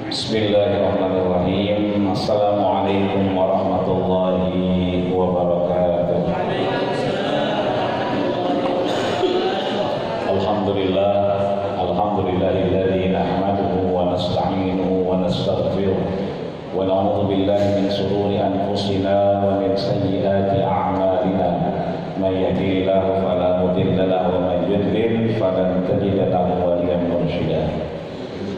Bismillahirrahmanirrahim. Assalamualaikum warahmatullahi wabarakatuh. Alhamdulillah, alhamdulillahilladzi nahmaduhu wa nasta'inuhu wa nastaghfiruh wa na'udzu billahi min shururi anfusina wa min sayyiati a'malina. May yahdihillahu fala mudilla lahu wa may yudlil falan tajida lahu waliyyan mursyida.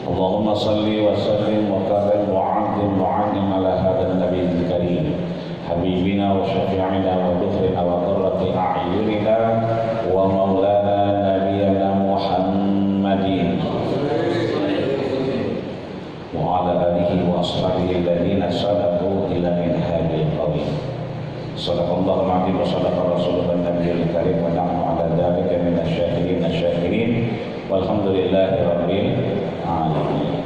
Allahumma salli wa sallim wa karim wa 'azzim wa 'annim ala hadzal nabiyil karim habibina wa syafi'ina wa dhufrina wa qurrati a'yunina wa maulana nabiyyina Muhammadin wa ala alihi wa ashabihi alladhina sadaqu ila minhajil qawim. Sadaqallahul 'azim wa sadaqa rasulun nabiyil karim wa nahnu ala dzalika minasy syakirin walhamdulillahi rabbil alamin.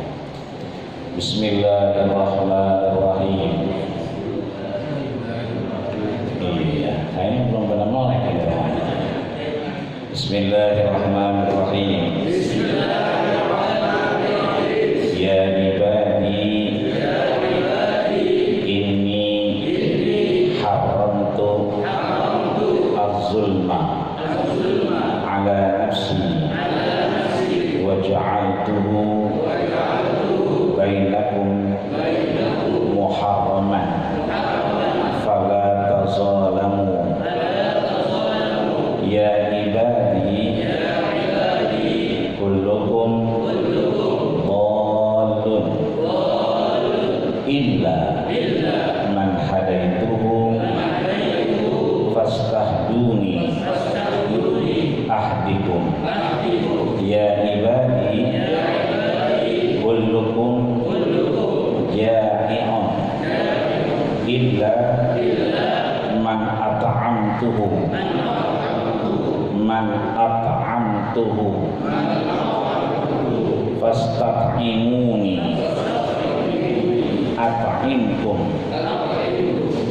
Bismillahirrahmanirrahim. Iya, kayaknya belum pernah mulai kita. Bismillahirrahmanirrahim. Ya ibadi, inni haramtu az-zulma ala nafsi wa ja'altuhu bainakum muharraman fala tazalamu. Ya ibadi, kullukum dhalun illa man hadaituhu fastahduni ahdikum. Ya ibadi, kullukum ja'i'un illa man at'amtuhu fastat'imuni at'imkum.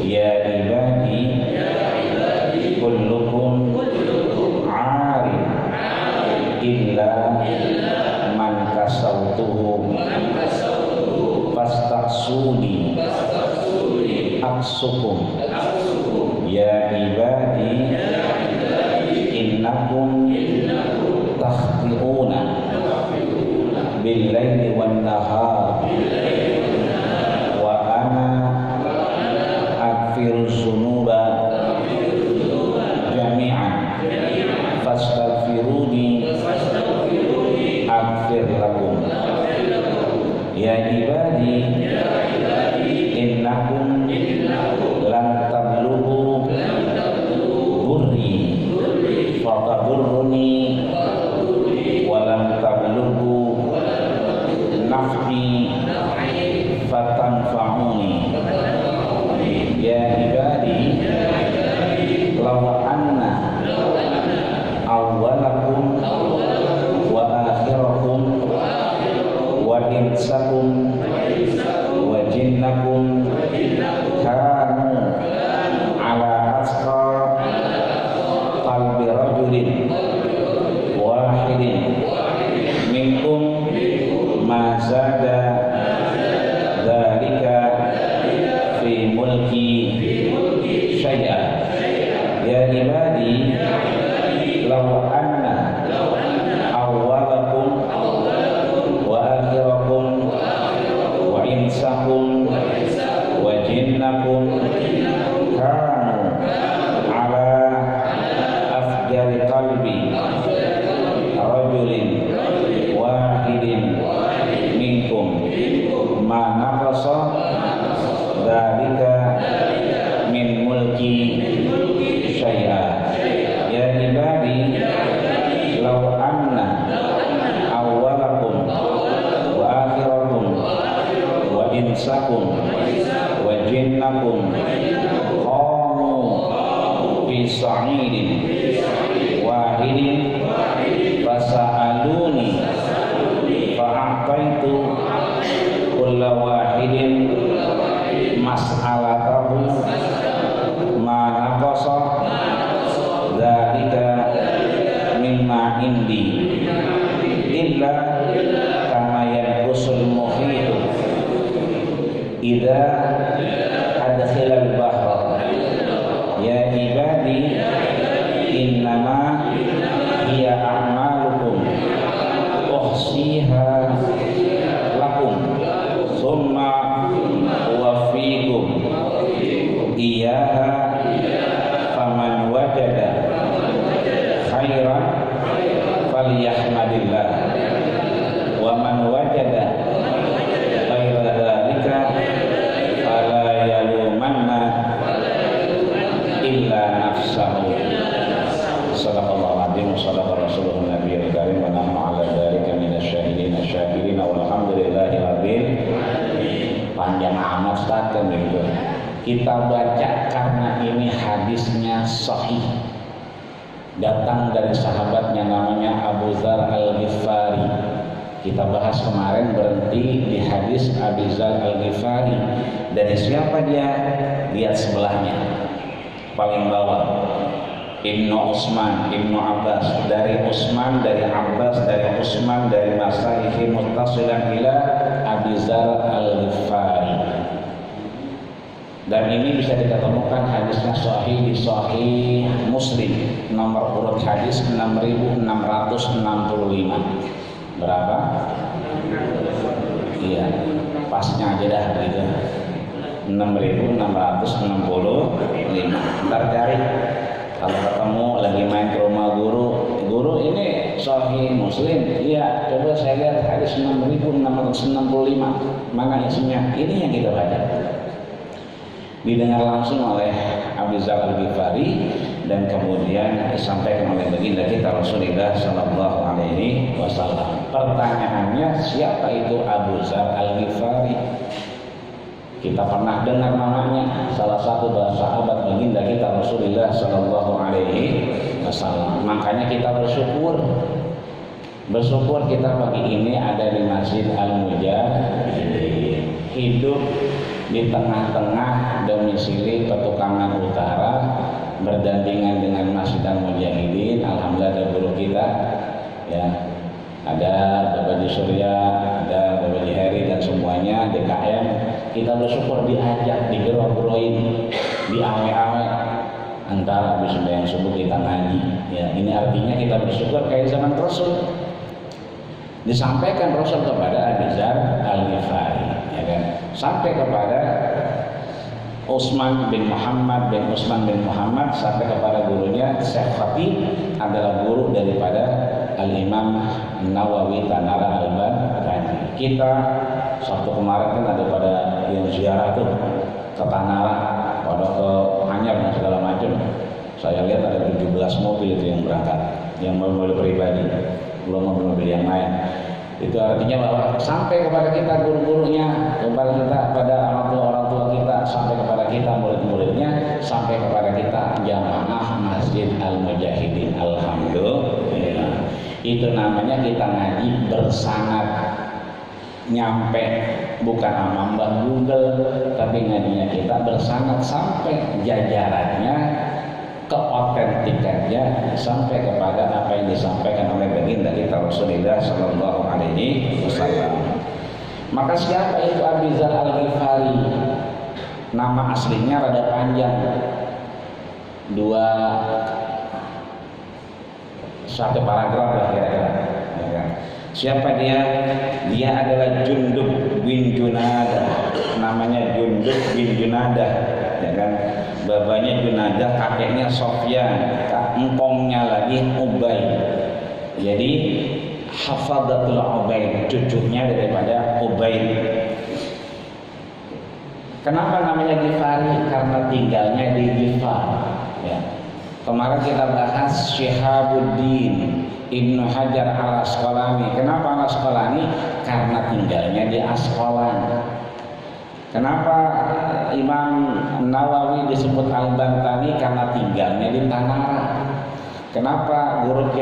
Ya ibadi, kullukum 'arin illa man kasautuhu fastaksuni aksukum. Ya ibadi, innakum takhti'una bil-laili wan-nahar wa ana aghfiru dzunuba jami'an fastaghfiruni aghfir lakum. Ya ibadi, innakum lan tablughu burri fatadurruni wa lam tablughu naf'i fatanfa'uni. Ya ibadi, law anna awwalakum wa akhirakum wa insakum wa jinnakum kanu ala asqa qalbi rajulin wahidin minkum ma zada dzalika fi mulki syai'an. Ya ibadi, law anna awwalakum wa akhirakum wa insakum wa jinnakum kanu ala afjari qalbi rajulin wahidin minkum ma naqasa dzalika min mulki syai'an. Ya ibadi, law anna awwalakum wa akhirakum wa insakum wa jinnakum qamu fi sa'idin wahidin fasa'aluni fa'ataitu kulla wahidin mas'alatahu ma naqasa dzalika mimma indi illa kama yanqusul muhitu idza adkhilal bahra ya ibadi innama hiya a'malukum uhsiha lakum thumma uwaffikum iyyaha faman wajada khairan falyahmadillah wa man wajada ghaira dzalika fala yalumanna illa nafsahu. Sadaqallahu adzim wa sadaqa rasulun nabiyil karim wa nahnu ala dzalika minasyahidin asyakirin walhamdulillahi rabbil panjang amat Ustaz kan begitu. Kita baca karena ini hadisnya sahih, datang dari sahabatnya namanya Abu Dzar Al-Ghifari. Kita bahas kemarin berhenti di hadis Abu Dzar Al-Ghifari. Dari siapa dia? Lihat sebelahnya paling bawah, Ibnu Utsman, Ibnu Abbas. Dari Utsman, dari Abbas, dari Utsman, dari Masaihi muttasilan ila Abu Dzar Al-Ghifari. Dan ini bisa kita temukan hadisnya sahih di Sahih Muslim, nomor urut hadis 6665. Berapa? Iya, pasnya aja dah gitu. 6665. Ntar cari. Kalau ketemu lagi main ke rumah guru ini Sahih Muslim. Iya, coba saya lihat hadis 6665. Mana isinya? Ini yang kita baca. Didengar langsung oleh Abu Dzar Al-Ghifari dan kemudian disampaikan oleh baginda kita Rasulullah Sallallahu Alaihi Wasallam. Pertanyaannya, siapa itu Abu Dzar Al-Ghifari? Kita pernah dengar namanya, salah satu sahabat baginda kita Rasulullah Sallallahu Alaihi Wasallam. Makanya kita bersyukur kita pagi ini ada di Masjid Al-Mujahidin, hidup di tengah-tengah domisili Petukangan Utara, berdampingan dengan Masjid Al-Mujahidin. Alhamdulillah ada guru kita, ya, ada Bapak Di Surya, ada Bapak Di Heri dan semuanya DKM. Kita bersyukur diajak, digeroh-gerohin, diawe-awe antara habis sembahyang subuh kita ngaji. Ya, ini artinya kita bersyukur kayak zaman Rasul. Disampaikan Rasul kepada Abu Dzar Al-Ghifari, ya kan? Sampai kepada Utsman bin Muhammad bin Utsman bin Muhammad, sampai kepada gurunya Syekh Khatib, adalah guru daripada Al-Imam Nawawi Tanara Al-Bani. Kita Sabtu kemarin kan ada pada yang ziarah tuh ke Tanara, pada ke Anyar dan segala macam. Saya lihat ada 17 mobil itu yang berangkat, yang mobil pribadi, belum mobil-mobil yang lain. Itu artinya bahwa sampai kepada kita guru-gurunya, kepada kita, pada orang tua kita, sampai kepada kita murid-muridnya, sampai kepada kita jamaah Masjid Al-Mujahidin. Alhamdulillah. Itu namanya kita ngaji bersanad, nyampe, bukan sama Mbah Google, tapi ngajinya kita bersanad sampai jajarannya, keotentikannya sampai kepada apa yang disampaikan oleh baginda kita Rasulullah Sallallahu Alaihi Wasallam. Maka siapa itu Abu Dzar Al-Ghifari? Nama aslinya rada panjang, satu paragraf lah kira-kira. Siapa dia? Dia adalah Jundub bin Junadah. Namanya Jundub bin Junadah, ya kan? Babanya Junadah, kakeknya Sofyan, empongnya lagi Ubay. Jadi Hafadatul Ubay, cucunya daripada Ubay. Kenapa namanya Ghifari? Karena tinggalnya di Ghifar, ya. Kemarin kita bahas Syihabuddin Ibnu Hajar Al-Asqalani. Kenapa Al-Asqalani? Karena tinggalnya di Asqalan. Kenapa Imam Nawawi disebut Al-Bantani? Karena tinggalnya di Tanara. Kenapa guru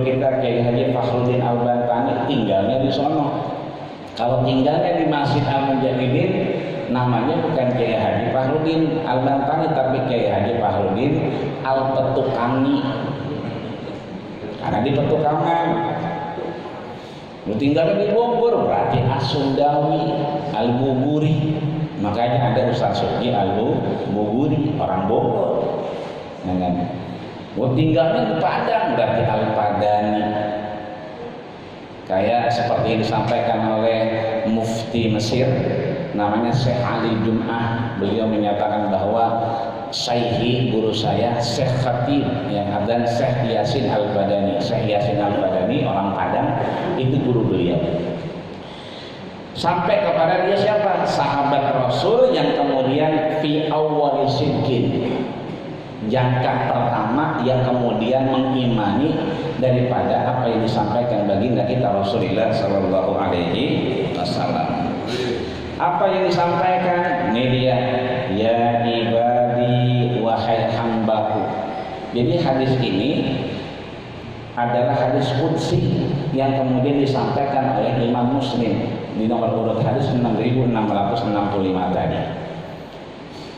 kita Kiai Haji Fakhruddin Al-Bantani tinggalnya di sono? Kalau tinggalnya di Masjid Al-Mujahidin, namanya bukan Kiai Haji Fakhruddin Al-Bantani, tapi Kiai Haji Fakhruddin Al-Petukangi. Karena di Petukangan. Lu tinggalnya di Bogor, berarti As-Sundawi, Al-Buburi. Makanya ada Ustaz Suki Al-Buguri, orang Bogor. Tinggalnya di Padang, berarti Al-Padani. Kayak seperti yang disampaikan oleh Mufti Mesir, namanya Syekh Ali Jum'ah. Beliau menyatakan bahwa Syekhi, guru saya, Syekh Khatib yang ada Syekh Yasin Al-Badani. Syekh Yasin Al-Badani orang Padang, itu guru beliau. Sampai kepada dia siapa? Sahabat Rasul yang kemudian fi awwali sidqin, jangka pertama yang kemudian mengimani daripada apa yang disampaikan baginda kita Rasulullah Sallallahu Alaihi Wasallam. Apa yang disampaikan? Ini dia, ya ibadi wahai hambaku. Jadi hadis ini adalah hadis qudsi yang kemudian disampaikan oleh Imam Muslim di nomor urut hadis 6665 tadi.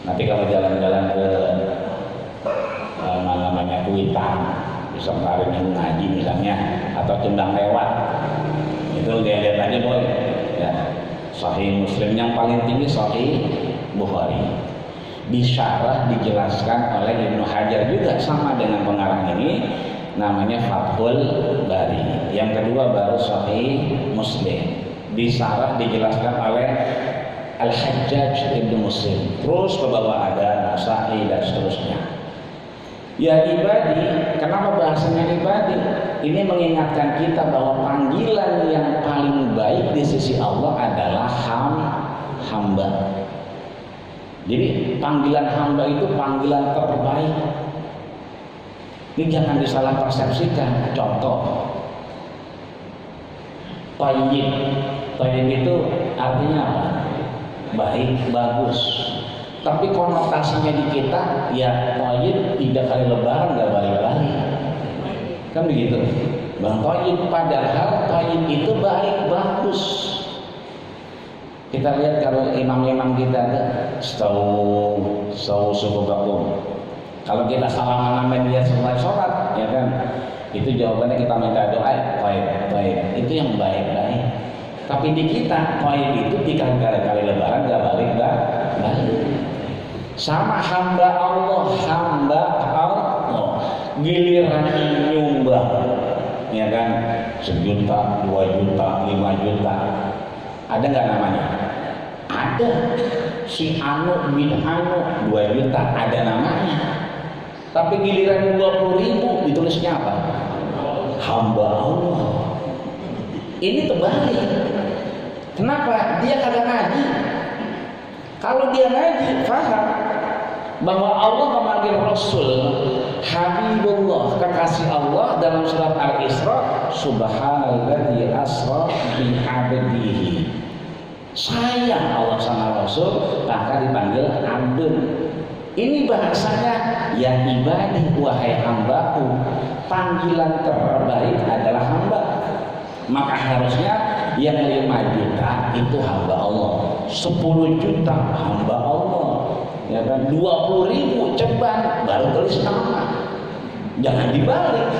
Nanti kalau jalan-jalan ke namanya Kuitang, bisa kemarin yang ngaji misalnya, atau Tundang Lewat, itu dia lihat aja boy. Ya, Sahih Muslim yang paling tinggi Sahih Bukhari. Di syarah dijelaskan oleh Ibnu Hajar juga sama dengan pengarang ini, namanya Fathul Bari. Yang kedua baru Sahih Muslim. Di syarah dijelaskan oleh Al-Hajjaj Ibnu Muslim. Terus ke bawah ada Nasa'i dan seterusnya. Ya ibadi, kenapa bahasanya ibadi? Ini mengingatkan kita bahwa panggilan yang paling baik di sisi Allah adalah hamba. Jadi panggilan hamba itu panggilan terbaik. Ini jangan disalah persepsikan. Contoh, Thayyib. Thayyib itu artinya apa? Baik, bagus. Tapi konotasinya di kita, ya Thayyib 3 kali lebaran gak balik-balik. Kan begitu. Bang Thayyib, padahal Thayyib itu baik, bagus. Kita lihat kalau imam-imam kita ada Stau subuh bakum. Kalau kita salaman sama dia selesai sholat, ya kan? Itu jawabannya kita minta doa, baik. Itu yang baik-baik. Tapi di kita, baik itu 3 kali lebaran gak balik. Sama hamba Allah, giliran nyumbang, ya kan? 1 juta, 2 juta, 5 juta. Ada nggak namanya? Ada. Si Anu bin Anu 2 juta, ada namanya. Tapi giliran 20.000 ditulisnya apa? Hamba Allah. Ini terbalik. Kenapa? Dia kagak ngaji. Kalau dia ngaji, paham bahwa Allah memanggil Rasul Habibullah, kekasih Allah, dalam surat Al-Isra, Subhanalladzi asra bi 'abdihi. Sayang Allah sama Rasul, maka dipanggil Abdun. Ini bahasanya ya ibadi, wahai hambaku. Panggilan terbaik adalah hamba. Maka harusnya yang 5 juta itu hamba Allah, 10 juta hamba Allah, ya kan? 20.000 ceban baru tulis nama. Jangan dibalik.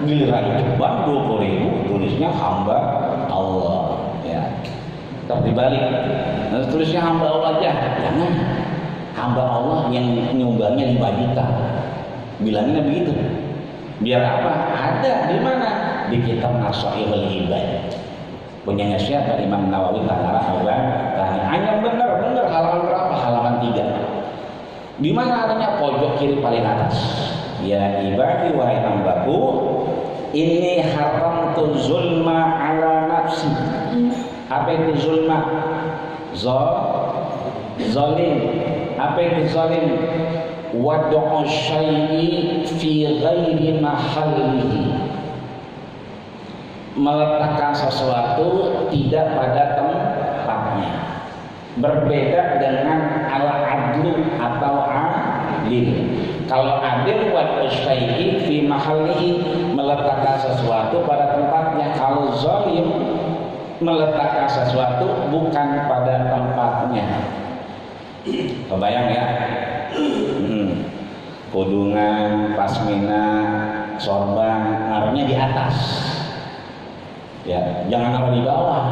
Giliran ceban 20.000 tulisnya hamba Allah, ya. Tetap dibalik. Nah, tulisnya hamba Allah aja. Jangan. Hamba Allah yang nyumbangnya 5 juta. Bilanginnya begitu. Biar apa? Ada di mana? Di kitab Nasaihul Ibad. Punyanya siapa? Imam Nawawi Tanara Al-Bani. Hanya benar halaman berapa? Halaman 3. Di mana adanya? Pojok kiri paling atas. Ya ibadi, wahai hambaku, ini haramtu zulma ala nafsi. Apa itu zulma? Zalim. Apa itu zalim? Wad'u syai'i fi ghairi mahallihi. Meletakkan sesuatu tidak pada tempatnya. Berbeda dengan al-adlu atau adil. Kalau adil wad'u syai'i fi mahallihi, meletakkan sesuatu pada tempatnya. Kalau zalim, meletakkan sesuatu bukan pada tempatnya. Kebayang ya? Kudungan, pasmina, sorban, naruhnya di atas. Ya, jangan naruh di bawah.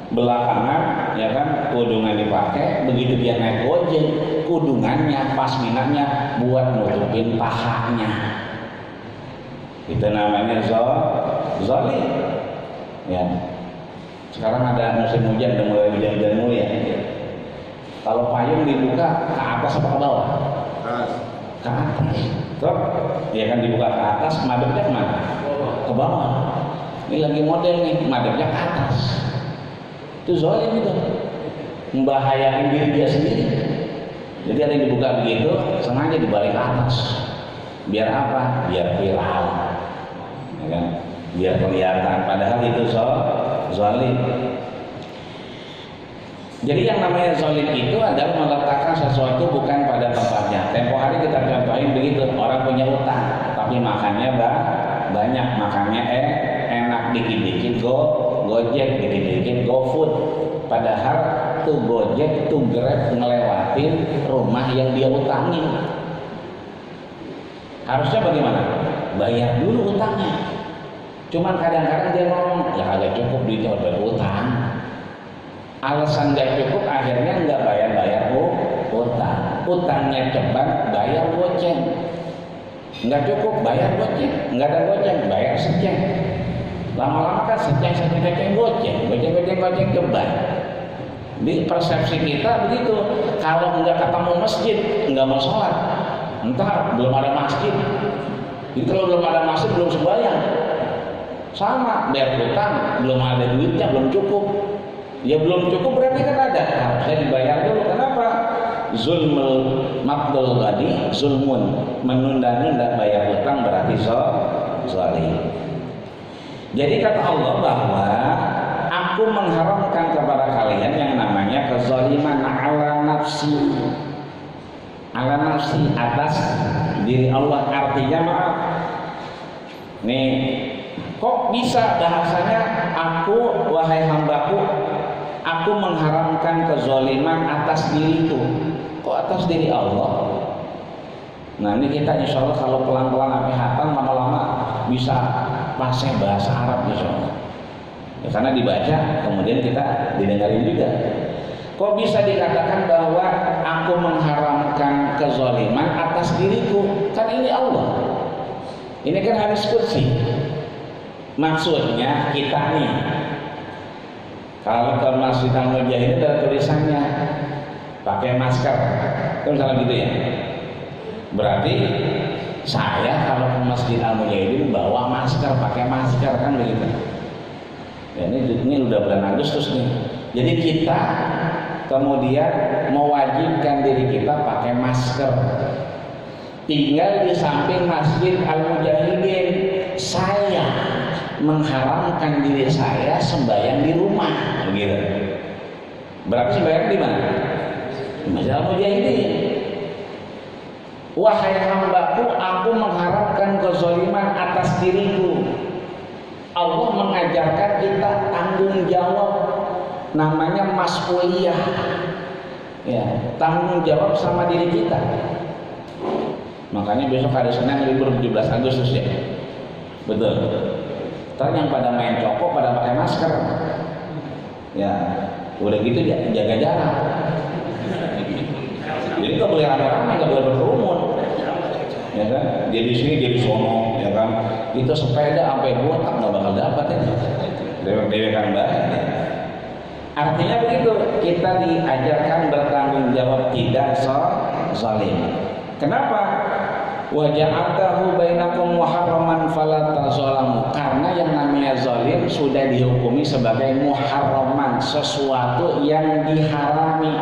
Belakangan ya kan kudungan dipakai, begitu dia naik gojek kudungannya pasminanya buat nutupin pahanya. Itu namanya zalim. Ya. Sekarang ada musim hujan, udah mulai hujan-hujan mulai ya. Kalau payung dibuka ke atas apa ke bawah? Ke atas. Terus ya kan dibuka ke atas, madepnya kemana? Ke bawah. Ini lagi model nih, madepnya ke atas. Itu zalim itu, membahayakan diri dia sendiri. Jadi ada yang dibuka begitu, sengaja dibalik ke atas. Biar apa? Biar viral, ya kan? Biar kelihatan. Padahal itu zalim. Jadi yang namanya zalim itu adalah meletakkan sesuatu bukan pada tempatnya. Tempo hari kita contohin begitu, orang punya utang, tapi makannya banyak, makannya enak, dikit-dikit Gojek, dikit-dikit GoFood. Padahal tuh Gojek, tuh Grab ngelewatin rumah yang dia utangin. Harusnya bagaimana? Bayar dulu utangnya. Cuman kadang-kadang dia ngomong, ya agak cukup duitnya udah utang. Alasan gak cukup akhirnya nggak bayar utang. Utangnya cepat, bayar goceng. Nggak cukup, bayar goceng. Nggak ada goceng, bayar seceng. Lama-lama kan seceng goceng cepat. Di persepsi kita begitu. Kalau nggak ketemu masjid, nggak mau sholat. Entar belum ada masjid. Jadi kalau belum ada masjid belum sembahyang. Sama, bayar utang, belum ada duitnya, belum cukup. Ya belum cukup berarti kan ada. Harusnya dibayar dulu. Kenapa? Zulmul maqdul tadi, zulmun, menunda-nunda bayar utang berarti zalim. Jadi kata Allah bahwa aku mengharamkan kepada kalian yang namanya kezaliman ala nafsi. Ala nafsi, atas diri Allah. Artinya maaf. Nih, kok bisa bahasanya aku wahai hambaku, aku mengharamkan kezaliman atas diriku. Kok atas diri Allah? Nah ini kita insya Allah kalau pelan-pelan sampai hatam lama-lama bisa pasang bahasa Arab insya Allah. Ya, karena dibaca kemudian kita didengarin juga. Kok bisa dikatakan bahwa aku mengharamkan kezaliman atas diriku? Kan ini Allah. Ini kan hadis qudsi. Maksudnya kita nih, kalau ke Masjid Al-Mujahidin ada tulisannya pakai masker, kan misalnya gitu ya. Berarti saya kalau ke Masjid Al-Mujahidin bawa masker, pakai masker kan begitu. Ya, ini udah bulan Agustus nih. Jadi kita kemudian mewajibkan diri kita pakai masker. Tinggal di samping Masjid Al-Mujahidin, saya mengharamkan diri saya sembahyang di rumah, begitu. Berarti sembahyang di mana? Di Masjid Al-Mujahidin. Wahai hambaku, aku mengharamkan kezaliman atas diriku. Allah mengajarkan kita tanggung jawab, namanya mas'uliyah. Ya, tanggung jawab sama diri kita. Makanya besok hari Senin libur 17 Agustus ya. Betul. Ntar yang pada main coko pada pakai masker. Ya, udah gitu ya jaga jarak. Jadi nggak boleh rame-rame, nggak boleh berkerumun. Ya kan? Dia di sini, dia di sono, ya kan? Itu sepeda sampai botak nggak bakal dapat ya. Dewek-dewekan banget. Artinya begitu, kita diajarkan bertanggung jawab, tidak zalim. Kenapa? Wa ja'altahu bainakum muharraman fala tazalamu. Karena yang namanya zalim sudah dihukumi sebagai muharraman, sesuatu yang diharami,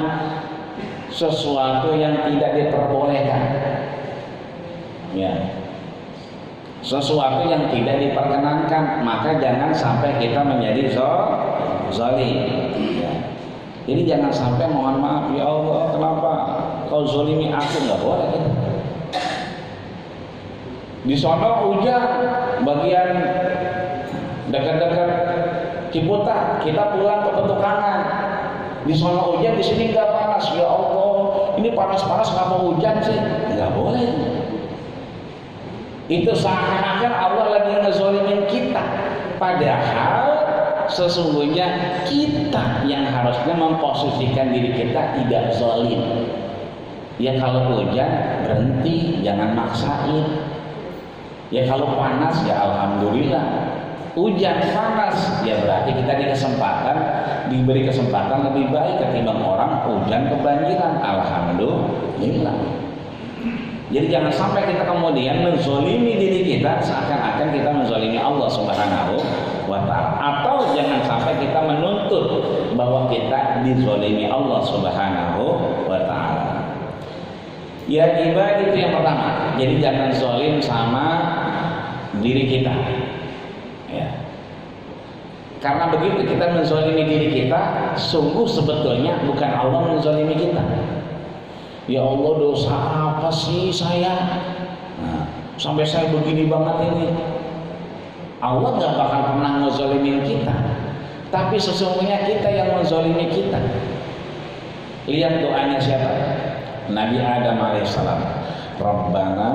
sesuatu yang tidak diperbolehkan. Ya. Sesuatu yang tidak diperkenankan, maka jangan sampai kita menjadi zalim. Ya. Jadi jangan sampai mohon maaf, ya Allah, kenapa kau zalimi aku? Nggak boleh gitu. Di sono hujan, bagian dekat-dekat Ciputat, kita pulang ke Petukangan. Di sono hujan, di sini nggak panas. Ya Allah, ini panas-panas nggak mau hujan sih? Nggak boleh. Itu seakan-akan Allah lagi ngezolimin kita. Padahal sesungguhnya kita yang harusnya memposisikan diri kita tidak zalim. Ya kalau hujan berhenti, jangan maksain. Ya kalau panas ya alhamdulillah. Hujan panas ya berarti kita diberi kesempatan lebih baik ketimbang orang hujan kebanjiran. Alhamdulillah. Jadi jangan sampai kita kemudian menzolimi diri kita seakan-akan kita menzolimi Allah Subhanahu wa ta'ala, atau jangan sampai kita menuntut bahwa kita dizolimi Allah Subhanahu wa ta'ala. Ya ibadah itu yang pertama. Jadi jangan zolim sama diri kita. Ya. Karena begitu kita menzolimi diri kita, sungguh sebetulnya bukan Allah menzolimi kita. Ya Allah, dosa apa sih saya? Nah, sampai saya begini banget ini. Allah gak bakal pernah ngezolimin kita, tapi sesungguhnya kita yang menzolimi kita. Lihat doanya siapa? Nabi Adam alaihissalam. Rabbana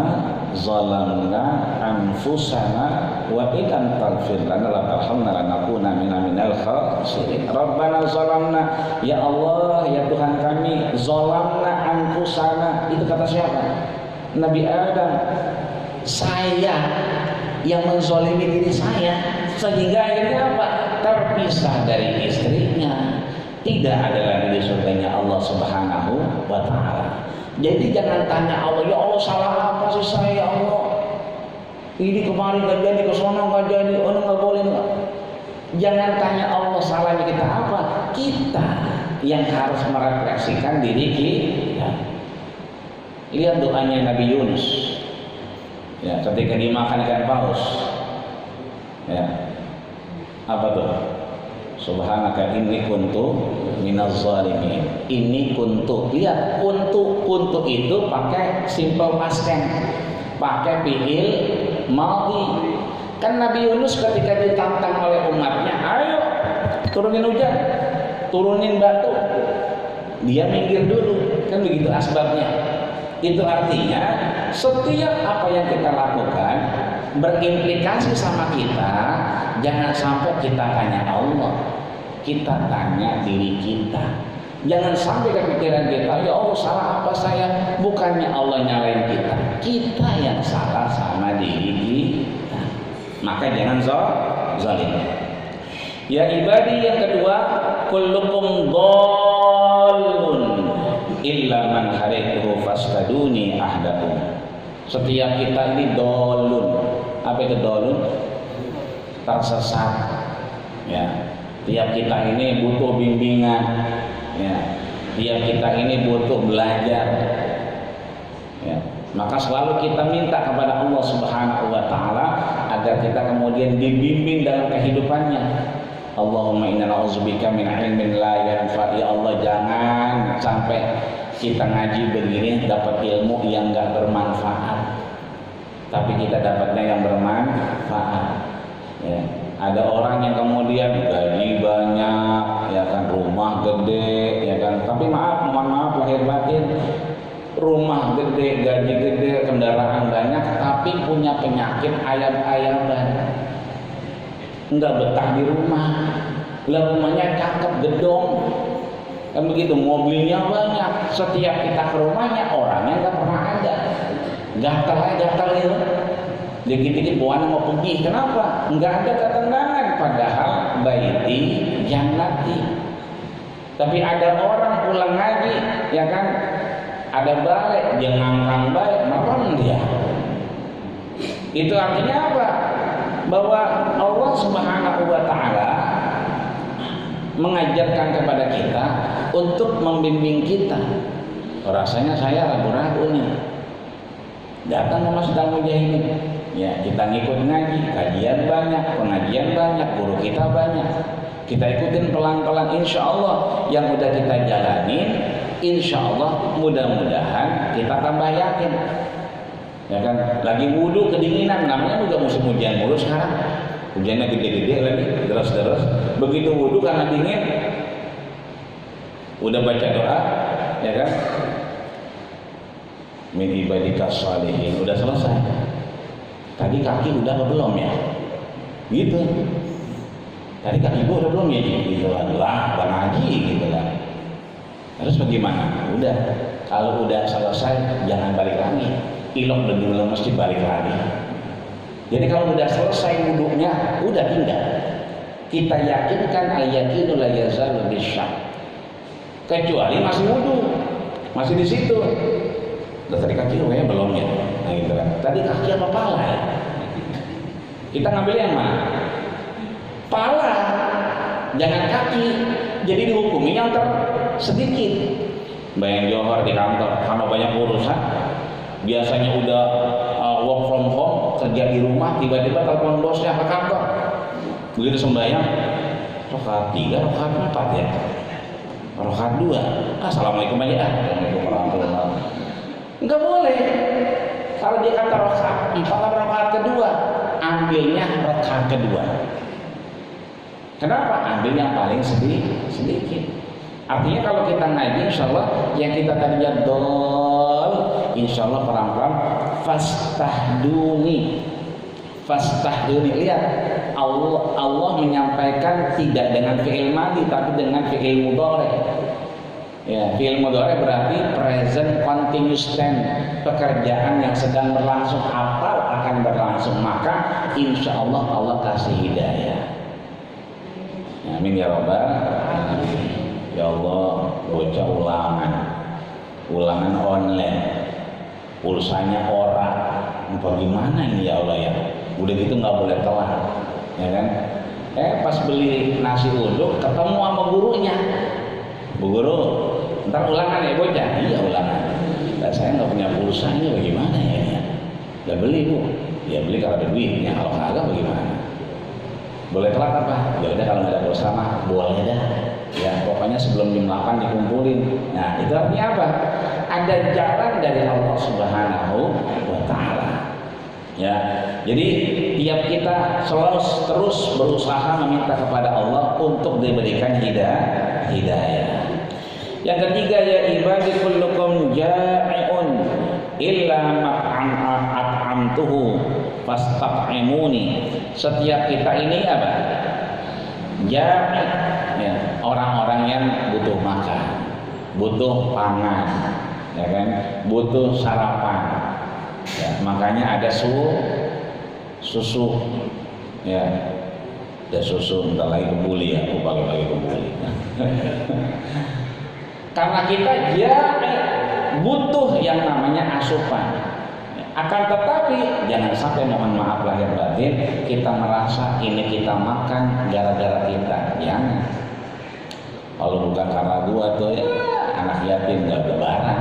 zalamna anfusana wa illam taghfir lana wa tarhamna lanakuna minal khasirin. Rabbana zalamna, ya Allah ya Tuhan kami, zalamna anfusana, itu kata siapa? Nabi Adam. Saya yang menzalimi diri saya, sehingga akhirnya apa? Terpisah dari istrinya, tidak ada lagi di surganya Allah Subhanahu wa ta'ala. Jadi jangan tanya Allah, ya Allah salah apa sih saya ya Allah? Ini kemarin gak jadi, kesana gak jadi, oh gak boleh gak? Jangan tanya Allah salahnya kita apa. Kita yang harus merefleksikan diri kita. Lihat doanya Nabi Yunus. Ya, ketika dimakan ikan paus. Ya. Apa tuh? Subhanaka inni kuntu minaz zalimin. Ini kuntu. Lihat, kuntu itu pakai simple past tense, pakai fi'il madhi. Kan Nabi Yunus ketika ditantang oleh umatnya, ayo turunin hujan, turunin batu, dia minggir dulu. Kan begitu asbabnya. Itu artinya setiap apa yang kita lakukan berimplikasi sama kita. Jangan sampai kita tanya Allah, kita tanya diri kita. Jangan sampai kepikiran kita, ya Allah salah apa saya? Bukannya Allah nyalain kita, kita yang salah sama diri kita. Maka jangan zalim. Ya ibadi, yang kedua, kullukum dhallun illa man hadaituhu fastaduni ahdakum. Setiap kita ini dhalun. Apa itu dhalun? Tersesat. Ya, tiap kita ini butuh bimbingan. Ya, tiap kita ini butuh belajar. Ya, maka selalu kita minta kepada Allah Subhanahu wa ta'ala agar kita kemudian dibimbing dalam kehidupannya. Allahumma inna na'udzubika min ilmin la yanfa'. Ya Allah, jangan sampai kita ngaji begini dapat ilmu yang enggak bermanfaat, tapi kita dapatnya yang bermanfaat. Ya, ada orang yang kemudian gaji banyak, ya kan, rumah gede, ya kan, tapi mohon maaf lahir batin, rumah gede, gaji gede, kendaraan banyak, tapi punya penyakit ayam-ayaman, nggak betah di rumah. Lah rumahnya cakep, gedong, kan begitu, mobilnya banyak, setiap kita ke rumahnya orangnya nggak pernah ada, gatal itu. Dikit-dikit bawaannya mau pergi, kenapa? Enggak ada ketenangan, padahal baiti jannati. Tapi ada orang pulang ngaji, ya kan, ada balik, dia ngangkang balik, merem dia. Itu artinya apa? Bahwa Allah Subhanahu wa ta'ala mengajarkan kepada kita untuk membimbing kita. Rasanya saya ragu-ragu nih, datang sama sedang mujahidin. Ya, kita ngikut ngaji, kajian banyak, pengajian banyak, guru kita banyak. Kita ikutin pelan-pelan, insya Allah yang udah kita jalanin, insya Allah mudah-mudahan kita tambah yakin. Ya kan, lagi wudhu kedinginan, namanya juga musim hujan mulu sekarang. Hujannya gede-gede lagi, deras-deras. Begitu wudhu karena dingin, udah baca doa, ya kan? Min ibadikas shalihin, udah selesai. Tadi kaki udah atau belum ya? Gitu. Tadi kaki gue udah belum ya gitu lah, lagi gitu kan. Terus bagaimana? Udah, kalau udah selesai jangan balik lagi. Ilok dan dulu mesti balik lagi. Jadi kalau udah selesai wudhunya, udah tinggal. Kita yakinkan al-yaqinu la yazalu bisyak. Kecuali masih wudhu, masih di situ. Udah tadi kaki kayaknya belum ya. Nah gitu kan. Tadi kaki apa pala ya? Kita ngambil yang mana? Pala, jangan kaki. Jadi dihukumi yang sedikit. Bayang Johor di kantor karena banyak urusan, biasanya udah work from home, kerja di rumah, tiba-tiba telepon bosnya ke kantor. Begitu sembahyang, rakaat 3, rakaat 4 ya, rakaat 2. Assalamualaikum aja. Assalamualaikum warahmatullahi wabarakatuh. Enggak boleh. Kalau dia kata rakaat 4 atau rakaat kedua, ambilnya rakaat kedua. Kenapa? Ambil yang paling sedikit. Artinya kalau kita ngaji, insya Allah yang kita tadinya dol, insya Allah pelan-pelan fastahduni. Lihat, Allah menyampaikan tidak dengan fi'il madhi tapi dengan fi'il mudhari. Ya, fi'il mudhari berarti present continuous tense, pekerjaan yang sedang berlangsung atau akan berlangsung. Maka insya Allah Allah kasih hidayah. Amin ya rabbal alamin. Ya Allah, bocah ulangan online, pulsanya orang, bagaimana ini ya Allah ya? Udah gitu nggak boleh telat, ya kan? Pas beli nasi uduk ketemu sama gurunya, Bu Guru, ntar ulangan ya bocah? Iya ulangan. Nah, saya nggak punya pulsa, ini bagaimana ya? Gak beli Bu, ya beli kalau ada duitnya, kalau kagak bagaimana? Boleh telat apa? Ya udah kalau nggak ada pulsa mah boleh dah. Ya pokoknya sebelum jam 8 dikumpulin. Nah itu artinya apa? Ada jalan dari Allah Subhanahu wa Ta'ala. Ya, jadi tiap kita selalu terus berusaha meminta kepada Allah untuk diberikan hidayah. Yang ketiga, ya ibadi kullukum ja'iun illa at'amtuhu fastaqimuni. Setiap kita ini apa? Ja'i, ya, orang-orang yang butuh makan, butuh pangan, ya kan? Butuh sarapan. Ya, makanya ada susu, ya, ada susu, bentar lagi kembuli ya, pagi-pagi kembuli. Karena kita butuh yang namanya asupan. Akan tetapi jangan sampai, mohon maaf lahir batin, kita merasa ini kita makan gara-gara kita. Jangan. Kalau bukan karena gua tuh ya, anak yatim nggak lebaran.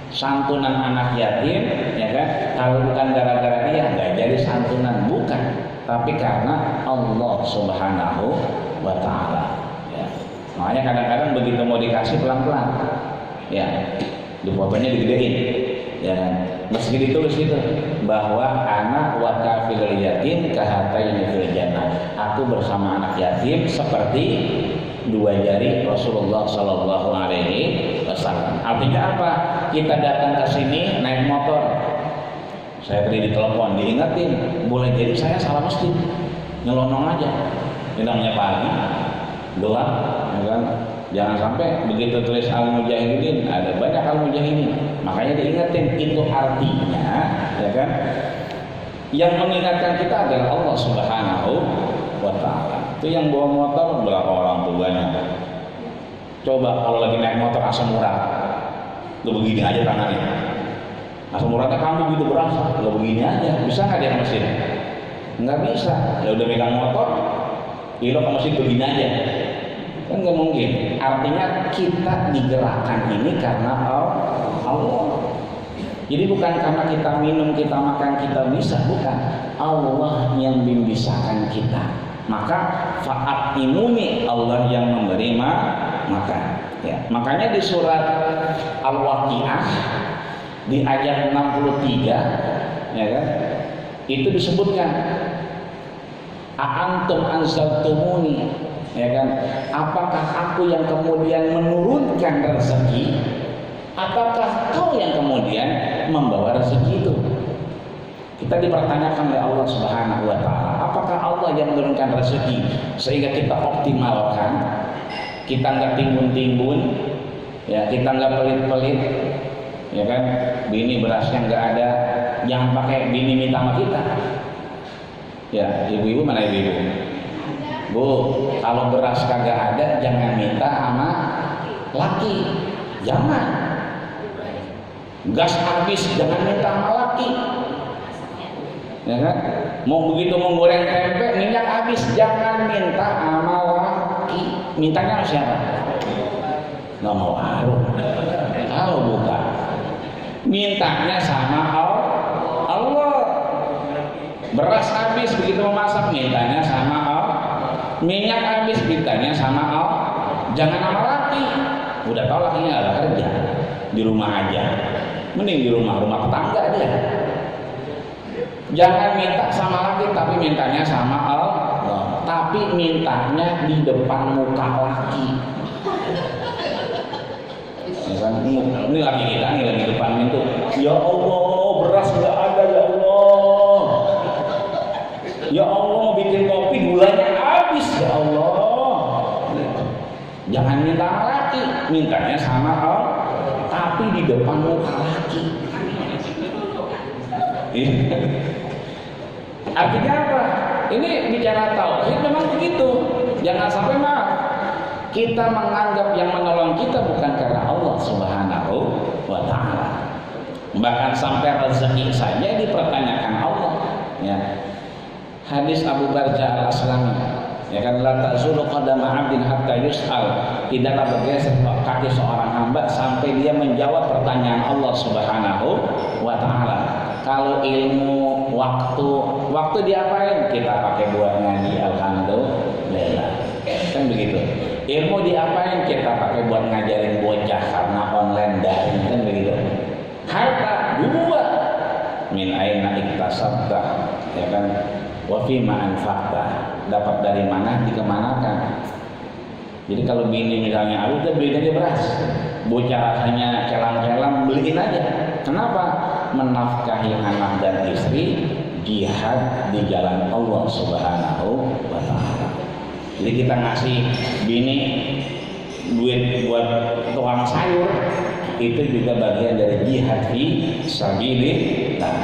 Santunan anak yatim, ya kan? Kalau bukan gara-gara dia nggak jadi santunan, bukan. Tapi karena Allah Subhanahu wa Ta'ala. Ya. Makanya kadang-kadang begitu mau dikasih pelan-pelan, ya, di fotonya digedein, ya kan? Meski ditulis itu bahwa anak wa kafilul yatim kahataini fil jannah. Aku bersama anak yatim seperti dua jari Rasulullah Sallallahu Alaihi Wasallam. Artinya apa? Kita datang ke sini naik motor. Saya tadi ditelepon, diingetin, boleh jadi saya salah masjid, nyelonong aja. Ini namanya pagi, gelap, ya kan? Jangan sampai begitu tulis Al-Mujahidin, ada banyak Al-Mujahidin. Makanya diingetin, itu artinya, ya kan? Yang mengingatkan kita adalah Allah Subhanahu wa Ta'ala. Itu yang bawa motor berapa orang tuanya? Coba kalau lagi naik motor asam urat, lo begini aja tangannya. Asam uratnya kamu gitu berasa, lo begini aja. Bisa nggak dia ke mesin? Nggak bisa. Ya udah megang motor, lo ke mesin begini aja. Kan nggak mungkin. Artinya kita digerakkan ini karena Allah. Jadi bukan karena kita minum, kita makan, kita bisa, bukan. Allah yang membisakan kita. Maka fa'at imuni, Allah yang memberi makan. Ya. Makanya di surat Al-Waqi'ah di ayat 63, ya kan? Itu disebutkan a'antum anzaltumuni, ya kan? Apakah aku yang kemudian menurunkan rezeki, ataukah kau yang kemudian membawa rezeki itu? Kita dipertanyakan oleh Allah Subhanahu wa Ta'ala, apakah apakah Allah yang menurunkan rezeki sehingga kita optimalkan, kita nggak timbun-timbun, ya kita nggak pelit-pelit, ya kan? Bini berasnya nggak ada, jangan pakai bini minta sama kita. Ya, ibu-ibu mana ibu-ibu? Bu, kalau beras kagak ada jangan minta sama laki, jangan. Gas habis jangan minta sama laki, ya kan? Mau begitu mau goreng tempe minyak habis jangan minta sama laki, mintanya sama siapa? Nggak mau warung, kalau bukan mintanya sama Allah. Beras habis begitu mau masak mintanya sama Allah. Minyak habis mintanya sama Allah, jangan sama laki. Udah tau lakinya nggak ada kerja, di rumah aja, mending di rumah tetangga dia. Jangan minta sama laki tapi mintanya sama Allah, tapi mintanya di depan muka laki. Ini laki kita nih lagi depan pintu, ya Allah beras nggak ada ya Allah, ya Allah mau bikin kopi gulanya habis ya Allah. Jangan minta sama laki, mintanya sama Allah, tapi di depan muka laki. Artinya apa? Ini bicara tauhid memang begitu. Jangan sampai kita menganggap yang menolong kita bukan karena Allah Subhanahu wa ta'ala. Bahkan sampai rezeki saja dipertanyakan Allah, ya. Hadis Abu Barzah Al-Aslami, ya kan, la tazulu qadama 'abdin hatta yus'al, tidaklah bergeser kaki seorang hamba sampai dia menjawab pertanyaan Allah Subhanahu wa ta'ala. Kalau ilmu waktu diapain? Kita pakai buat ngaji, alhamdulillah. Kan begitu. Ilmu diapain? Kita pakai buat ngajarin bocah karena online daring, kan begitu. Harta dua, min aina iktasabta, ya kan, wa fi ma anfaqta, dapat dari mana dikemanakan. Jadi kalau bini misalnya udah beliin aja beras, bocah rasanya celang-celang beliin aja. Kenapa? Menafkahi anak dan istri, jihad di jalan Allah Subhanahu wa ta'ala. Jadi kita ngasih bini duit buat tukang sayur, itu juga bagian dari jihad fi sabilillah.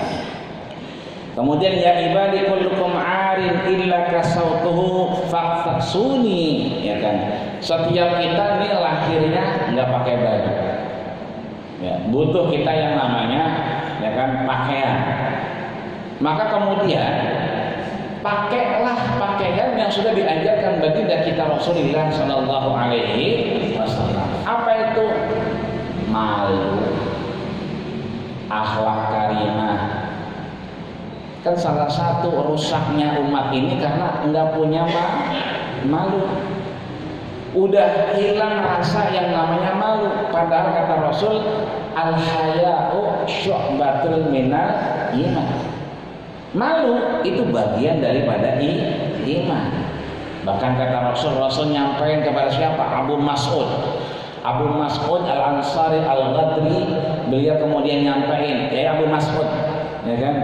Kemudian ya ibadi kullukum 'arin illa kasautuhu faqtasuni, ya kan. Setiap kita ini lahirnya enggak pakai baju. Ya, butuh kita yang namanya, ya kan, pakaian. Maka kemudian pakailah pakaian yang sudah diajarkan baginda kita Rasulullah Sallallahu Alaihi Wasallam. Apa itu? Malu, akhlak karimah. Kan salah satu rusaknya umat ini karena enggak punya malu. Udah hilang rasa yang namanya malu. Padahal kata Rasul, al-haya'u syu'batul minal iman. Malu itu bagian daripada iman. Bahkan kata Rasul nyampaikan kepada siapa? Abu Mas'ud Al-Ansari Al-Ghadri, beliau kemudian nyampaikan, ya Abu Mas'ud, ya kan,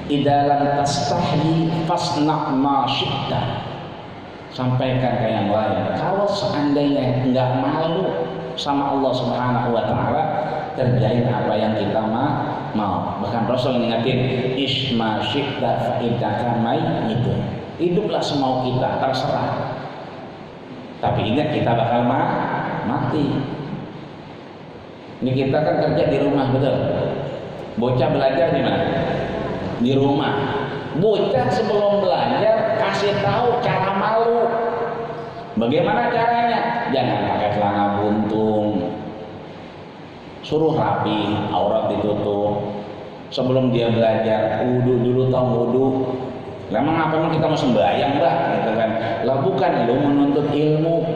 idza lam tastahyi fasna' ma syi'ta. Sampaikan ke yang lain, kalau seandainya enggak malu sama Allah Subhanahu wa ta'ala, kerjain apa yang kita mau. Bahkan Rasul mengingatkan, isma syi'ta fa innaka mayyitun. Hiduplah semau kita, terserah. Tapi ingat kita bakal mati. Ini kita kan kerja di rumah, betul. Bocah belajar di mana? Di rumah. Bocah sebelum belajar kasih tahu cara malu. Bagaimana caranya? Jangan pakai celana buntung. Suruh rapi, aurat ditutup. Sebelum dia belajar, wudu dulu, tong wudu. Memang apa kita mau sembahyang, Mbak? Gitu kan. Lah bukan, lu menuntut ilmu.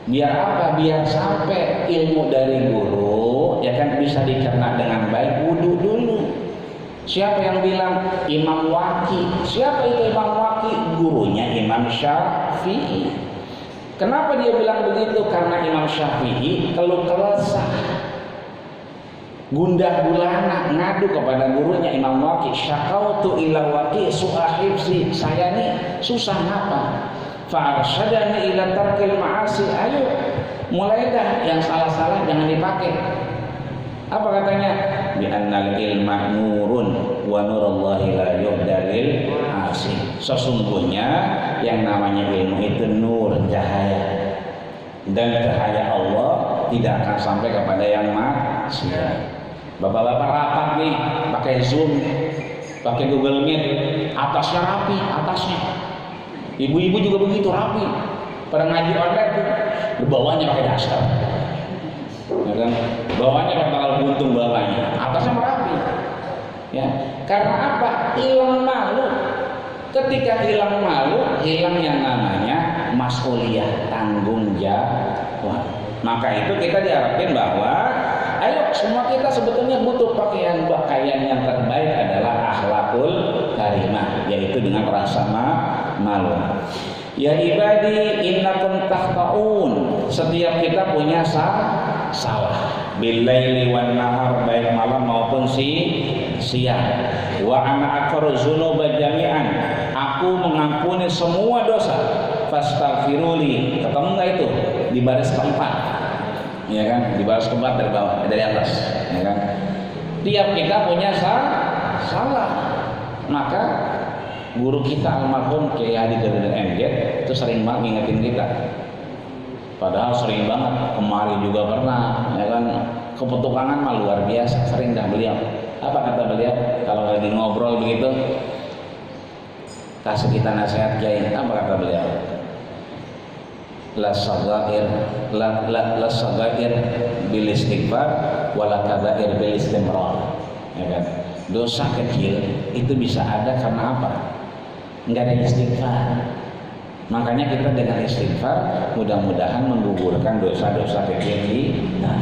Biar apa? Biar sampai ilmu dari guru, ya kan, bisa dicerna dengan baik. Wudu dulu. Siapa yang bilang? Imam Waqi. Siapa itu Imam Waqi? Gurunya Imam Syafi'i. Kenapa dia bilang begitu? Karena Imam Syafi'i keluh kesah. gundah gulana ngadu kepada gurunya Imam Waqi, syakautu ila Waqi su'ahibsi, saya nih susah ngapa, fa'arsyadani ila tarkil ma'asi, ayo mulai dah yang salah-salah jangan dipakai. Apa katanya? Bi annal ilma nurun wa nurullahi la yubdalil asi. Sesungguhnya yang namanya ilmu itu nur, cahaya, dan cahaya Allah tidak akan sampai kepada yang maksiat. Bapak-bapak rapat nih pakai Zoom, pakai Google Meet, atasnya rapi, atasnya. Ibu-ibu juga begitu rapi. Pada ngaji online tuh, bawahnya pakai daster, ya kan? Bawahnya pakai tanggal buntung bawahnya, atasnya merapi. Ya, karena apa? Hilang malu. Ketika hilang malu, hilang yang namanya mas'uliyah, tanggung jawab. Maka itu kita diharapkan bahwa ayo semua kita sebetulnya butuh pakaian yang terbaik adalah akhlakul karimah, yaitu dengan rasa malu. Ya ibadi innakum tahta'un, setiap kita punya salah billaili wan nahar, baik malam maupun siang. Wa ana aghfiru dzunuba jami'an, aku mengampuni semua dosa. Fastaghfiruli, ketemu enggak itu di baris keempat, ya kan, di baris keempat dari bawah, dari atas, ya kan. Tiap kita punya salah. Maka guru kita almarhum Kiai Hadi Jalaluddin MZ itu sering banget ngingetin kita. Padahal sering banget, kemarin juga pernah, ya kan, kepetukangan mah luar biasa, sering dah beliau. Apa kata beliau kalau lagi ngobrol begitu, kasih kita nasihat Kiai, apa kata beliau? La sagair bil istighfar wala kabair bil istimrar, ya kan. Dosa kecil itu bisa ada karena apa? Enggak ada istighfar. Makanya kita dengan istighfar mudah-mudahan menggugurkan dosa-dosa kecil kita.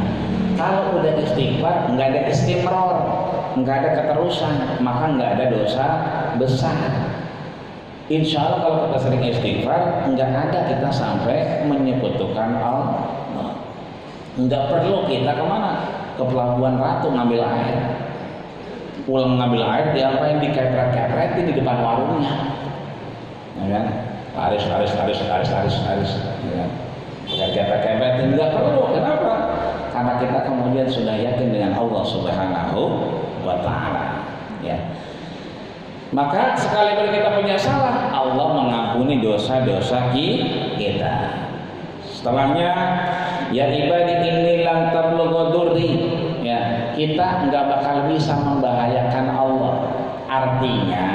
Kalau udah istighfar, enggak ada istimrar, enggak ada keterusan, maka enggak ada dosa besar. Insya Allah kalau kita sering istighfar, enggak ada kita sampai menyekutukan Allah. Enggak perlu kita kemana? Ke Pelabuhan Ratu ngambil air. Pulang ngambil air, diapain? Dikepret-kepretin di depan warungnya, ya kan? Laris, ya kan? Kepret-kepretin, enggak perlu. Kenapa? Karena kita kemudian sudah yakin dengan Allah Subhanahu wa Ta'ala, ya. Maka sekalipun kita punya salah, Allah mengampuni dosa-dosa kita. Setelahnya, ya ibadi inni lan tablughu durri, ya, kita enggak bakal bisa membahayakan Allah. Artinya,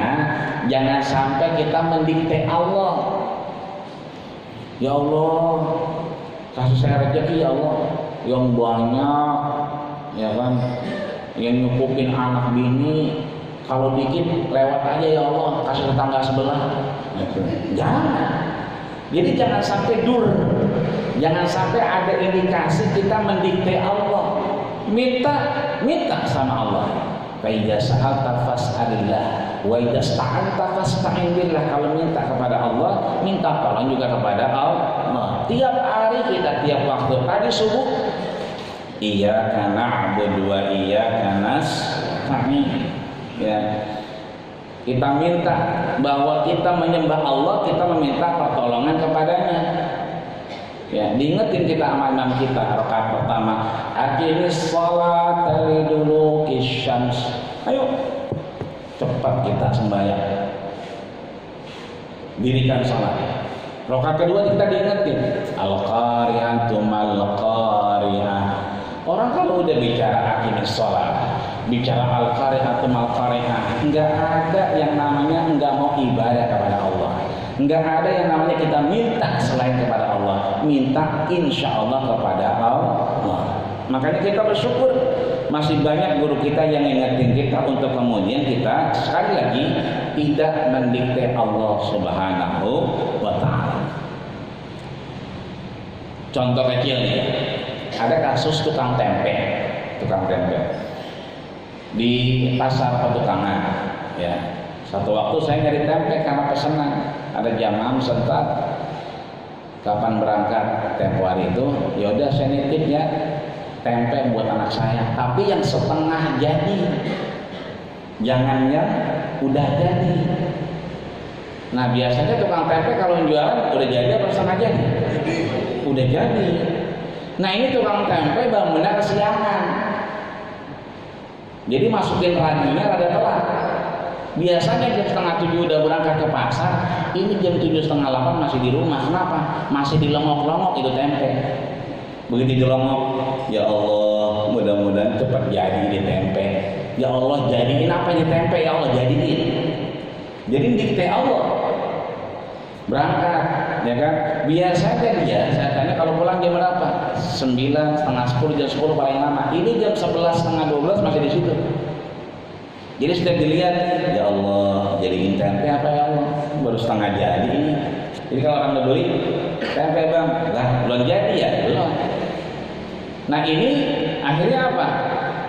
jangan sampai kita mendikte Allah. Ya Allah, kasih saya rezeki ya Allah yang banyak, ya kan, yang nyukupin anak bini. Kalau dikit lewat aja ya Allah, kasih tetangga sebelah. Jangan. Jadi jangan sampai jangan sampai ada indikasi kita mendikte Allah. Minta sama Allah. Fa idza sa'alta fas'alillah wa idza sta'anta fasta'in billah. Kalau minta kepada Allah, minta tolong juga kepada Allah. Tiap hari kita, tiap waktu, tadi subuh, iyyaka na'budu wa iyyaka nasta'in. Ya, kita minta bahwa kita menyembah Allah, kita meminta pertolongan kepadanya. Ya, diingetin kita sama imam kita rakaat pertama, aqimis sholata liduluki syams. Ayo cepat kita sembahyang, dirikan salat. Rakaat kedua kita diingetin, al-qari'atu mal-qari'ah. Orang kalau udah bicara aqimis sholat, bicara al-qari'atu mal-qari'ah, enggak ada yang namanya enggak mau ibadah kepada Allah. Enggak ada yang namanya kita minta selain kepada Allah. Minta insya Allah kepada Allah. Makanya kita bersyukur masih banyak guru kita yang ingetin kita untuk kemudian kita sekali lagi tidak mendikte Allah Subhanahu wa Ta'ala. Contoh kecil nih, ada kasus tukang tempe di pasar petukangan, ya. Satu waktu saya nyari tempe karena pesanan, ada jamaah sebentar, kapan berangkat tempo hari itu, yaudah saya nitip ya, tempe buat anak saya, tapi yang setengah jadi, jangan yang udah jadi. Nah biasanya tukang tempe kalau jualan udah jadi apa setengah jadi? Udah jadi. Nah ini tukang tempe bangunnya kesiangan, jadi masukin radionya rada telat. Biasanya jam setengah 7 udah berangkat ke pasar, ini jam 7 setengah 8 masih di rumah. Kenapa? Masih dilongok-longok itu tempe. Begitu dilongok, ya Allah mudah-mudahan cepat jadi di tempe. Ya Allah jadiin apa ini tempe, ya Allah jadiin. Jadi dikte Allah. Berangkat, ya kan? Biasanya dia, saya tanya kalau pulang jam berapa? 9, setengah 10, jam 10 paling lama. Ini jam 11, setengah 12 masih di situ. Jadi setiap dilihat, ya Allah, jadiin tempe apa ya Allah? Baru setengah jadi ini. Jadi kalau orang beli tempe bang, lah belum jadi ya, belum. Nah ini akhirnya apa?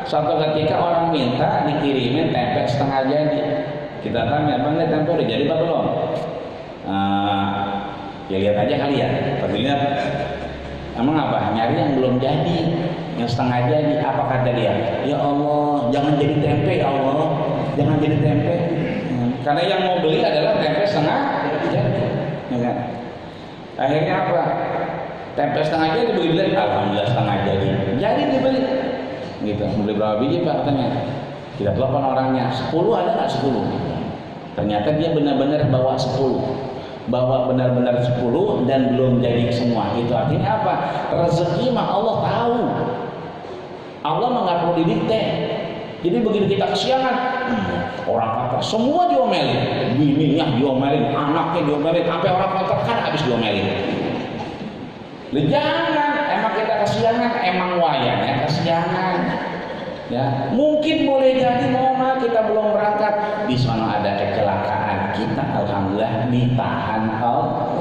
Suatu ketika orang minta dikirimin tempe setengah jadi. Kita tanya, bang ini tempe udah jadi apa belum? Ya lihat aja kali ya. Tapi lihat, emang apa? Nyari yang belum jadi, yang setengah jadi. Apa kata dia? Ya Allah, jangan jadi tempe ya Allah, jangan jadi tempe. Karena yang mau beli adalah tempe setengah jadi. Ya kan? Akhirnya apa? Tempe setengah jadi dibeli, alhamdulillah setengah jadi. Jadi dibeli. Gitu. Beli berapa biji Pak katanya? Kita telepon orangnya, 10 ada nggak 10? Ternyata dia benar-benar bawa 10. Bawa benar-benar 10 dan belum jadi semua. Itu artinya apa? Rezeki mah Allah tahu. Allah mah nggak perlu didikte. Jadi begitu kita kesiangan, orang kata semua diomelin, bininya diomelin, anaknya diomelin, sampai orang kontrakan habis diomelin. Jangan, emang kita kesiangan, emang wayangnya kesiangan. Ya, mungkin boleh jadi mohon kita belum berangkat, di sana ada kecelakaan, kita alhamdulillah ditahan Allah.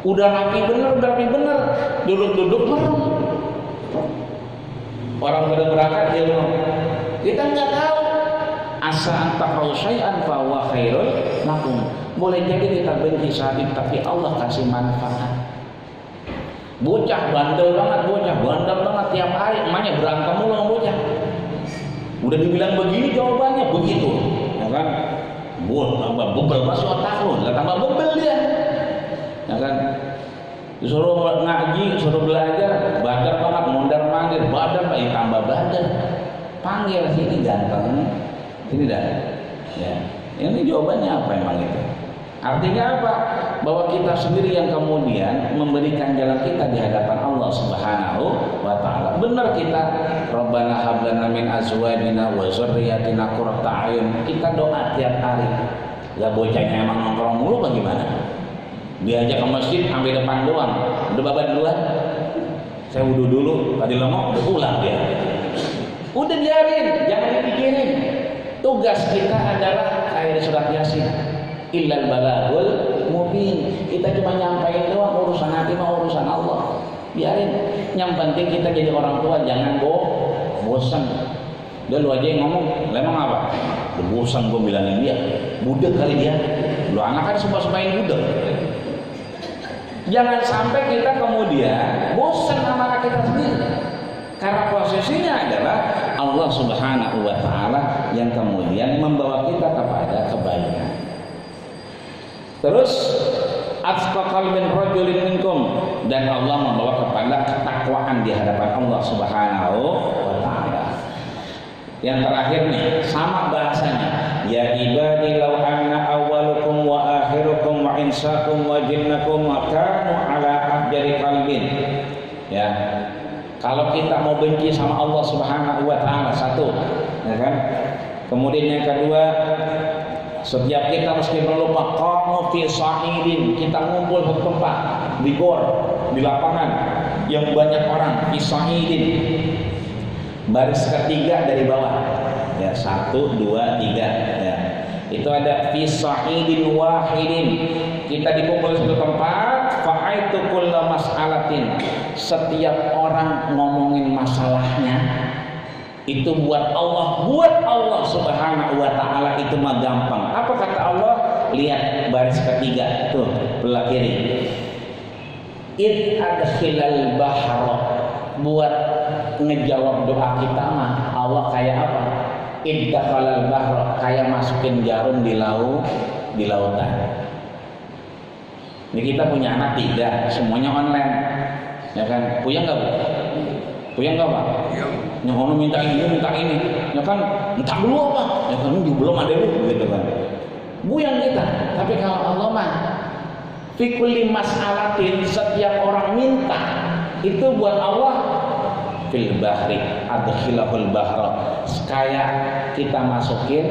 Udah rapi bener, duduk merem. Orang udah berangkat dia belum. Kita nggak tahu. Asa antakrau syai'an fa huwa khairul lakum. Boleh jadi kita benci saat itu, tapi Allah kasih manfaat. Bocah bandel banget tiap hari, emaknya berantem mulu sama bocah. Udah dibilang begini jawabannya begitu, ya kan? Tambah bebel masih otak lu, tambah bebel dia, ya kan? Disuruh ngaji, suruh belajar, bandar banget, mondar-mandir, badan Pak, tambah badan. Panggil sini ganteng, sini dah. Ya, ini jawabannya apa emang itu? Artinya apa? Bahwa kita sendiri yang kemudian memberikan jalan kita di hadapan Allah Subhanahu wa taala. Benar kita, Rabbana hab lana min azwajina wa dzurriyyatina qurrata a'yun. Kita doa tiap hari. Lah bocahnya emang nongkrong mulu bagaimana? Diajak ke masjid sampai depan doang. Udah babat duluan. Saya wudu dulu, tadi lengok udah pulang dia. Udah biarin, jangan dipikirin. Tugas kita adalah kayak di surat Yasin. Illal balagul mubin. Kita cuma nyampaikan doang, urusan hati mah urusan Allah. Biarin. Yang penting kita jadi orang tua jangan bosan. Dia lu aja yang ngomong, emang apa? Bosan gue bilangin dia. Budak kali dia. Lu anak kan sumpah-sumpahin budak. Jangan sampai kita kemudian bosan sama anak kita sendiri. Karena posisinya adalah Allah Subhanahu wa taala yang kemudian membawa kita kepada kebaikan. Terus atqaqal min rajulin minkum, dan Allah membawa kepada ketakwaan di hadapan Allah Subhanahu wa taala. Yang terakhir nih, sama bahasanya. Ya ibadi law anna awwalukum wa akhirukum wa insakum wa jinnakum kanu ala afjari qalbin. Ya. Kalau kita mau benci sama Allah Subhanahu wa taala, satu, ya kan? Kemudian yang kedua, setiap kita mesti lupa qamu fi sa'idin, kita ngumpul satu tempat di gor, di lapangan yang banyak orang, fi sa'idin. Baris ketiga dari bawah. Ya, 1 2 3 ya. Itu ada fi sa'idin wahidin. Kita dikumpul satu tempat, fa'aitu kullu mas'alatin. Setiap orang ngomongin masalahnya itu buat Allah Subhanahu wa taala itu mah gampang. Apa kata Allah? Lihat baris ketiga tuh, belah kiri. Id adkhilal bahra. buat ngejawab doa kita mah Allah kayak apa? Iddakhalal bahra, kayak masukin jarum di lautan. Ini kita punya anak 3, semuanya online, ya kan? Puyeng nggak Bu? Puyeng nggak Pak? Yang ono minta ini, ya kan? Entah dulu apa? Ya kan belum ada dulu, gitu kan? Buyang kita. Tapi kalau Allah mah fi kulli mas'alatin, setiap orang minta itu buat Allah fil bahri adkhilahul bahra, kayak kita masukin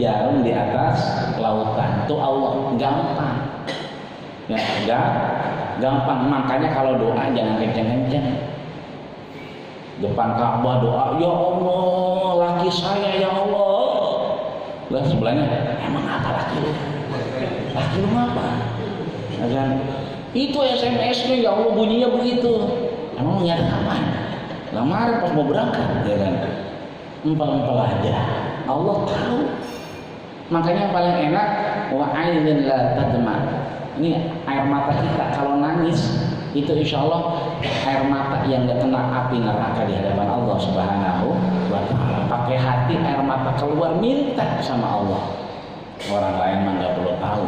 jarum di atas lautan. Itu Allah gampang. Ya, gampang. Makanya kalau doa jangan kenceng-kenceng. Depan Ka'bah doa, ya Allah, laki saya ya Allah. Lah sebelahnya, emang apa laki lu? Laki lu apa? Ya kan? Itu SMS-nya ya Allah bunyinya begitu. Emang nyari apa? Lamaran pas mau berangkat, ya kan? Empel-empel aja. Allah tahu. Makanya yang paling enak, wa ainin la tadma. Ini air mata kita kalau nangis itu insya Allah air mata yang gak kena api neraka di hadapan Allah Subhanahu wa ta'ala. Pakai hati air mata keluar, minta sama Allah. Orang lain mah gak perlu tahu.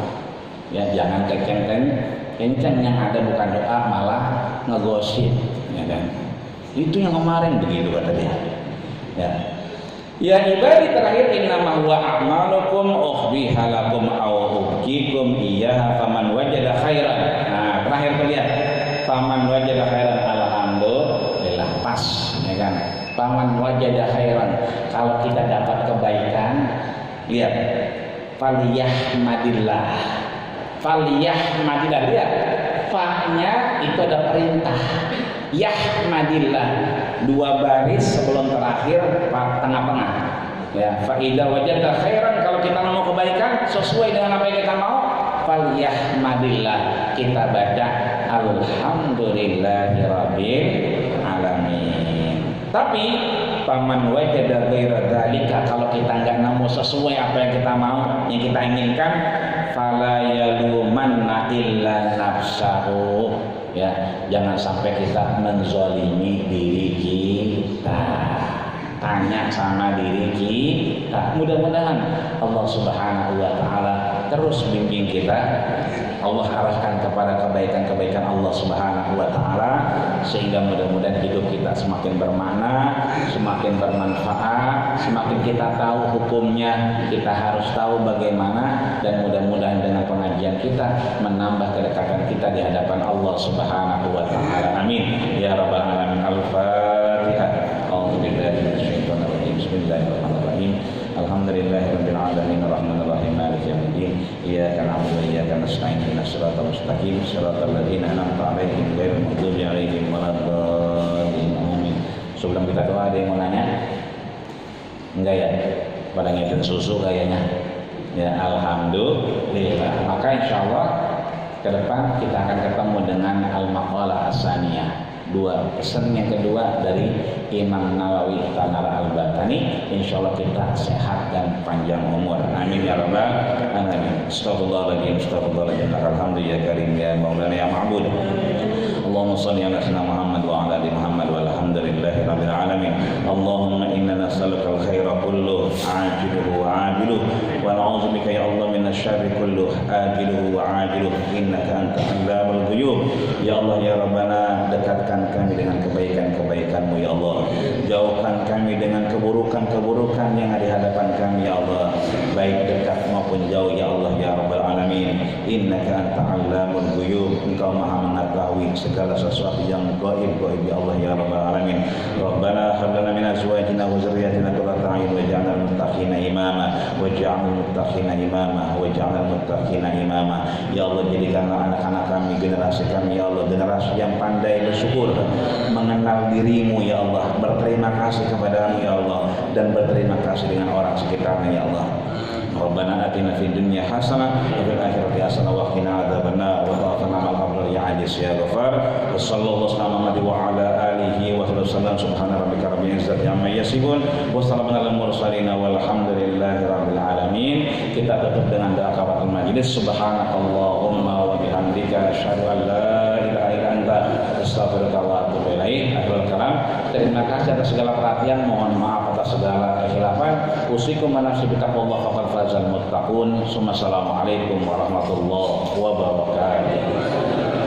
Ya jangan kenceng, yang ada bukan doa malah ngegosip, ya kan? Itu yang kemarin begitu kata dia. Ya ibadi terakhir, innama huwa a'malukum ukhbiha lakum aw ubkikum iyyaha faman wajada khairan. Nah, terakhir tuh lihat. Faman wajada khairan, alhamdulillah, pas, ya kan? Faman wajada khairan, kalau kita dapat kebaikan, lihat, faliyahmadillah, lihat, fa-nya itu ada perintah, yahmadillah, 2 baris sebelum terakhir, tengah-tengah, ya, fa idza wajada khairan, kalau kita mau kebaikan sesuai dengan apa yang kita mau, faliyahmadillah, kita baca alhamdulillahirabbil alamin. Tapi paman wajada ghaira dzalika, kalau kita enggak nemu sesuai apa yang kita mau, yang kita inginkan, fala yalumanna illa nafsahu, ya, jangan sampai kita menzalimi diri kita. Tanya sama diri kita. Mudah-mudahan Allah Subhanahu wa ta'ala terus bimbing kita. Allah arahkan kepada kebaikan-kebaikan Allah Subhanahu wa ta'ala, sehingga mudah-mudahan hidup kita semakin bermakna, semakin bermanfaat, semakin kita tahu hukumnya, kita harus tahu bagaimana, dan mudah-mudahan dengan pengajian kita menambah kedekatan kita di hadapan Allah Subhanahu wa ta'ala. Amin ya rabbal alamin. Al-Fatihah. Bismillahirrahmanirrahim. Alhamdulillahirabbil alamin arrahmanir rahim maliki yaumiddin. Iyyaka na'budu wa iyyaka nasta'in ihdinas siratal mustaqim siratal ladzina an'amta 'alaihim ghairil maghdubi 'alaihim waladdallin. Amin. Sebelum kita doa, ada yang mau nanya? Enggak ya? Pada ngidin susu kayaknya. Ya, alhamdulillah. Maka insyaallah ke depan kita akan ketemu dengan al-maqalah as-saniyah. 2 pesan yang kedua dari Imam Nawawi Tanara Al-Batani. Insyaallah kita sehat dan panjang umur. Amin ya rabbal alamin. Astagfirullahaladzim, astagfirullahaladzim. Alhamdulillah ya karim ya maulana ya ma'bud. Allahumma salli ala sayyidina Muhammad wa ala ali Muhammad walhamdulillahi rabbil alamin. Allahumma inna nas'aluka al-khaira kullu ajiluhu wa ajiluhu wa na'udzubika ya Allah minasyarri kullu ajiluhu wa ajiluhu innaka anta allamul ghuyub. Ya Allah ya Rabbana, dekatkan kami dengan kebaikan-kebaikan-Mu ya Allah. Jauhkan kami dengan keburukan-keburukan yang ada di hadapan kami ya Allah, baik dekat maupun jauh ya Allah ya Rabbal alamin. Innaka anta allamul ghuyub, Engkau Maha mengetahui segala sesuatu yang gaib ya Allah ya Rabbal alamin. Rabbana hab lana min azwajina wa dzurriyyatina qurrata a'yun waj'alna lil muttaqina imama waj'alna muttaqina imama. Ya Allah, jadikanlah anak-anak kami, generasi kami ya Allah, generasi yang pandai bersyukur, mengenal diri-Mu ya Allah, berterima kasih kepada-Mu ya Allah, dan berterima kasih dengan orang sekitarnya ya Allah. Rabbana atina fid dunya hasanah wa fil akhirati hasanah wa qina adzabannar wa tawafana ma'al abrar ya aziz ya ghafar. Wa sallallahu alaihi wa ala alihi wa sallam. Subhana rabbika rabbil izzati amma yasifun wa salamun alal mursalin walhamdulillahi rabbil alamin. Kita tutup dengan doa kafaratul majlis. Subhanakallahumma wa bihamdika asyhadu an la ilaha illa anta astaghfiruka wa atubu ilaik. Akhirul kalam. terima kasih atas segala perhatian. Mohon maaf atas segala kekhilafan. Usikum wa nafsi bittaqwallah faqad fazal muttaqun. Assalamualaikum warahmatullahi wabarakatuh.